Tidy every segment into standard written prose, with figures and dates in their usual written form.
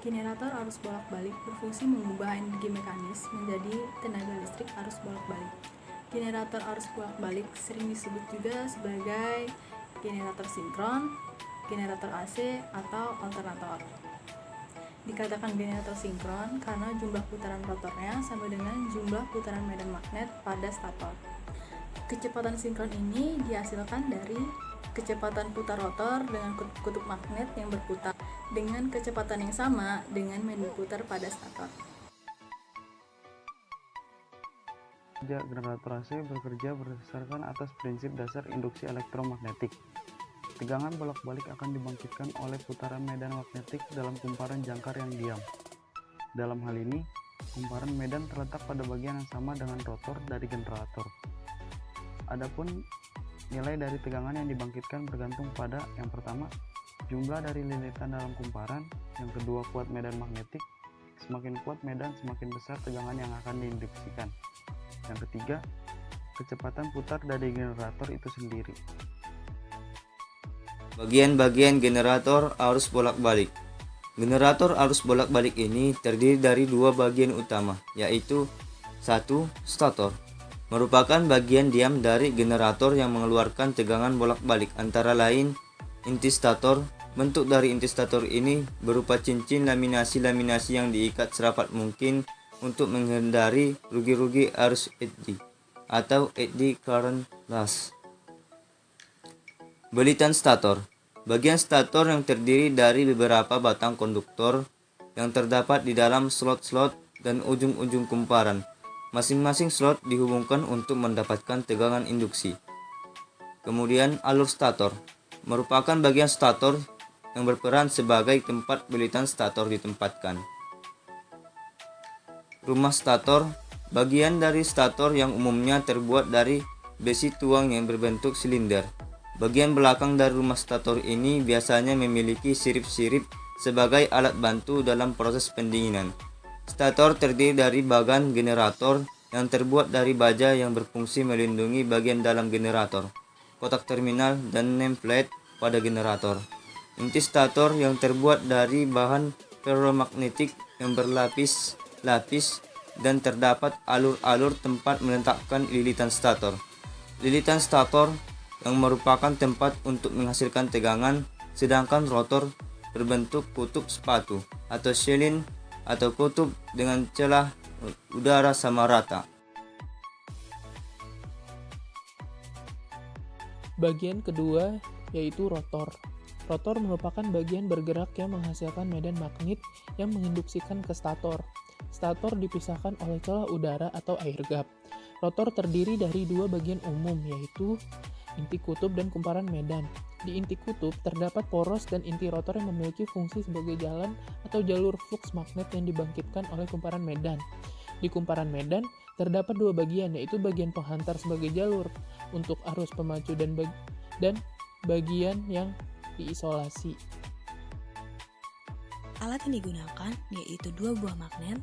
Generator arus bolak-balik berfungsi mengubah energi mekanis menjadi tenaga listrik arus bolak-balik. Generator arus bolak-balik sering disebut juga sebagai generator sinkron, generator AC, atau alternator. Dikatakan generator sinkron karena jumlah putaran rotornya sama dengan jumlah putaran medan magnet pada stator. Kecepatan sinkron ini dihasilkan dari kecepatan putar rotor dengan kutub magnet yang berputar dengan kecepatan yang sama dengan medan putar pada stator. Generator AC bekerja berdasarkan atas prinsip dasar induksi elektromagnetik. Tegangan bolak-balik akan dibangkitkan oleh putaran medan magnetik dalam kumparan jangkar yang diam. Dalam hal ini, kumparan medan terletak pada bagian yang sama dengan rotor dari generator. Adapun nilai dari tegangan yang dibangkitkan bergantung pada yang pertama, jumlah dari lilitan dalam kumparan, yang kedua kuat medan magnetik. Semakin kuat medan, semakin besar tegangan yang akan diinduksikan. Yang ketiga, kecepatan putar dari generator itu sendiri. Bagian-bagian generator arus bolak-balik. Generator arus bolak-balik ini terdiri dari dua bagian utama, yaitu 1. Stator, merupakan bagian diam dari generator yang mengeluarkan tegangan bolak-balik, antara lain inti stator. Bentuk dari inti stator ini berupa cincin laminasi-laminasi yang diikat serapat mungkin untuk menghindari rugi-rugi arus eddy atau eddy current loss. Belitan stator, bagian stator yang terdiri dari beberapa batang konduktor yang terdapat di dalam slot-slot dan ujung-ujung kumparan. Masing-masing slot dihubungkan untuk mendapatkan tegangan induksi. Kemudian alur stator, merupakan bagian stator yang berperan sebagai tempat belitan stator ditempatkan. Rumah stator, bagian dari stator yang umumnya terbuat dari besi tuang yang berbentuk silinder. Bagian belakang dari rumah stator ini biasanya memiliki sirip-sirip sebagai alat bantu dalam proses pendinginan. Stator terdiri dari bagan generator yang terbuat dari baja yang berfungsi melindungi bagian dalam generator, kotak terminal, dan nameplate pada generator. Inti stator yang terbuat dari bahan ferromagnetik yang berlapis-lapis dan terdapat alur-alur tempat meletakkan lilitan stator. Lilitan stator yang merupakan tempat untuk menghasilkan tegangan, sedangkan rotor berbentuk kutub sepatu atau shelin atau kutub dengan celah udara sama rata. Bagian kedua yaitu rotor. Rotor merupakan bagian bergerak yang menghasilkan medan magnet yang menginduksikan ke stator. Stator dipisahkan oleh celah udara atau air gap. Rotor terdiri dari dua bagian umum, yaitu inti kutub dan kumparan medan. Di inti kutub terdapat poros dan inti rotor yang memiliki fungsi sebagai jalan atau jalur flux magnet yang dibangkitkan oleh kumparan medan. Di kumparan medan terdapat dua bagian, yaitu bagian penghantar sebagai jalur untuk arus pemacu dan bagian yang diisolasi. Alat yang digunakan yaitu dua buah magnet,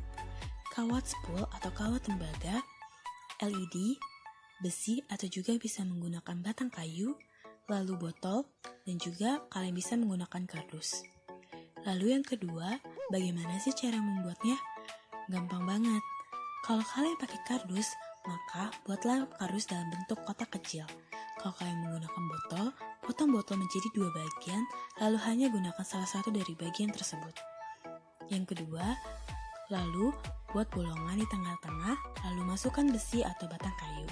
kawat spool atau kawat tembaga, LED, besi atau juga bisa menggunakan batang kayu, lalu botol, dan juga kalian bisa menggunakan kardus. Lalu yang kedua, bagaimana sih cara membuatnya? Gampang banget. Kalau kalian pakai kardus, maka buatlah kardus dalam bentuk kotak kecil. Kalau kalian menggunakan botol, potong botol menjadi dua bagian, lalu hanya gunakan salah satu dari bagian tersebut. Yang kedua, lalu buat bolongan di tengah-tengah, lalu masukkan besi atau batang kayu.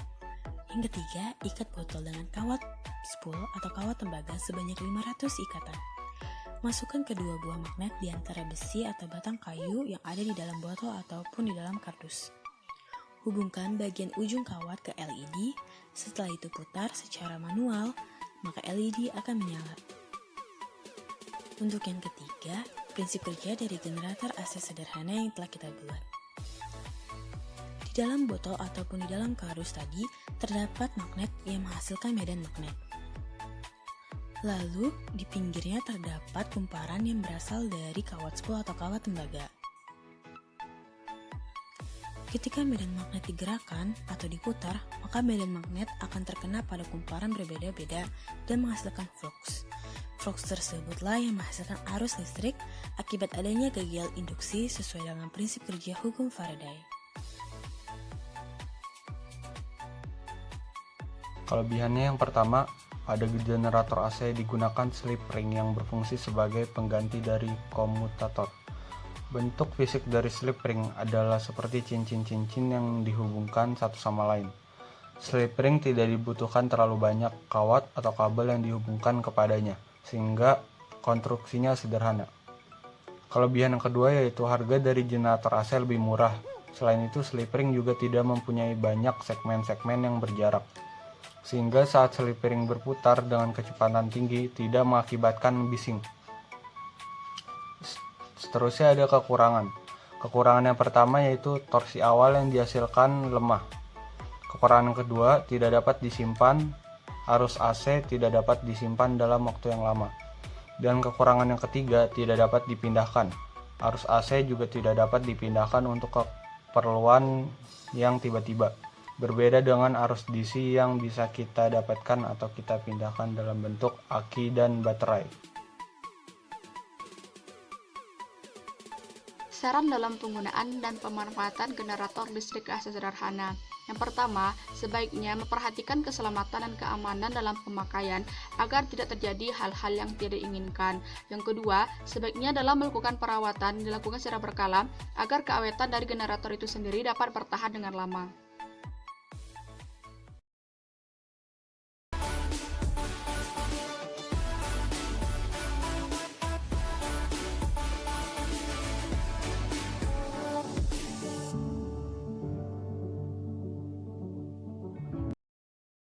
Yang ketiga, ikat botol dengan kawat spool atau kawat tembaga sebanyak 500 ikatan. Masukkan kedua buah magnet di antara besi atau batang kayu yang ada di dalam botol ataupun di dalam kardus. Hubungkan bagian ujung kawat ke LED, setelah itu putar secara manual, maka LED akan menyala. Untuk yang ketiga, prinsip kerja dari generator AC sederhana yang telah kita buat. Di dalam botol ataupun di dalam kardus tadi, terdapat magnet yang menghasilkan medan magnet. Lalu, di pinggirnya terdapat kumparan yang berasal dari kawat spool atau kawat tembaga. Ketika medan magnet digerakkan atau diputar, maka medan magnet akan terkena pada kumparan berbeda-beda dan menghasilkan flux. Flux tersebutlah yang menghasilkan arus listrik akibat adanya kegiatan induksi sesuai dengan prinsip kerja hukum Faraday. Kelebihannya yang pertama, pada generator AC digunakan slip ring yang berfungsi sebagai pengganti dari komutator. Bentuk fisik dari slip ring adalah seperti cincin-cincin yang dihubungkan satu sama lain. Slip ring tidak dibutuhkan terlalu banyak kawat atau kabel yang dihubungkan kepadanya, sehingga konstruksinya sederhana. Kelebihan yang kedua yaitu harga dari generator AC lebih murah. Selain itu, slip ring juga tidak mempunyai banyak segmen-segmen yang berjarak, sehingga saat slip ring berputar dengan kecepatan tinggi tidak mengakibatkan bising. Seterusnya ada kekurangan. Kekurangan yang pertama yaitu torsi awal yang dihasilkan lemah. Kekurangan yang kedua, tidak dapat disimpan, arus AC tidak dapat disimpan dalam waktu yang lama. Dan kekurangan yang ketiga, tidak dapat dipindahkan. Arus AC juga tidak dapat dipindahkan untuk keperluan yang tiba-tiba. Berbeda dengan arus DC yang bisa kita dapatkan atau kita pindahkan dalam bentuk aki dan baterai. Saran dalam penggunaan dan pemanfaatan generator listrik AC sederhana. Yang pertama, sebaiknya memperhatikan keselamatan dan keamanan dalam pemakaian agar tidak terjadi hal-hal yang tidak diinginkan. Yang kedua, sebaiknya dalam melakukan perawatan dilakukan secara berkala agar keawetan dari generator itu sendiri dapat bertahan dengan lama.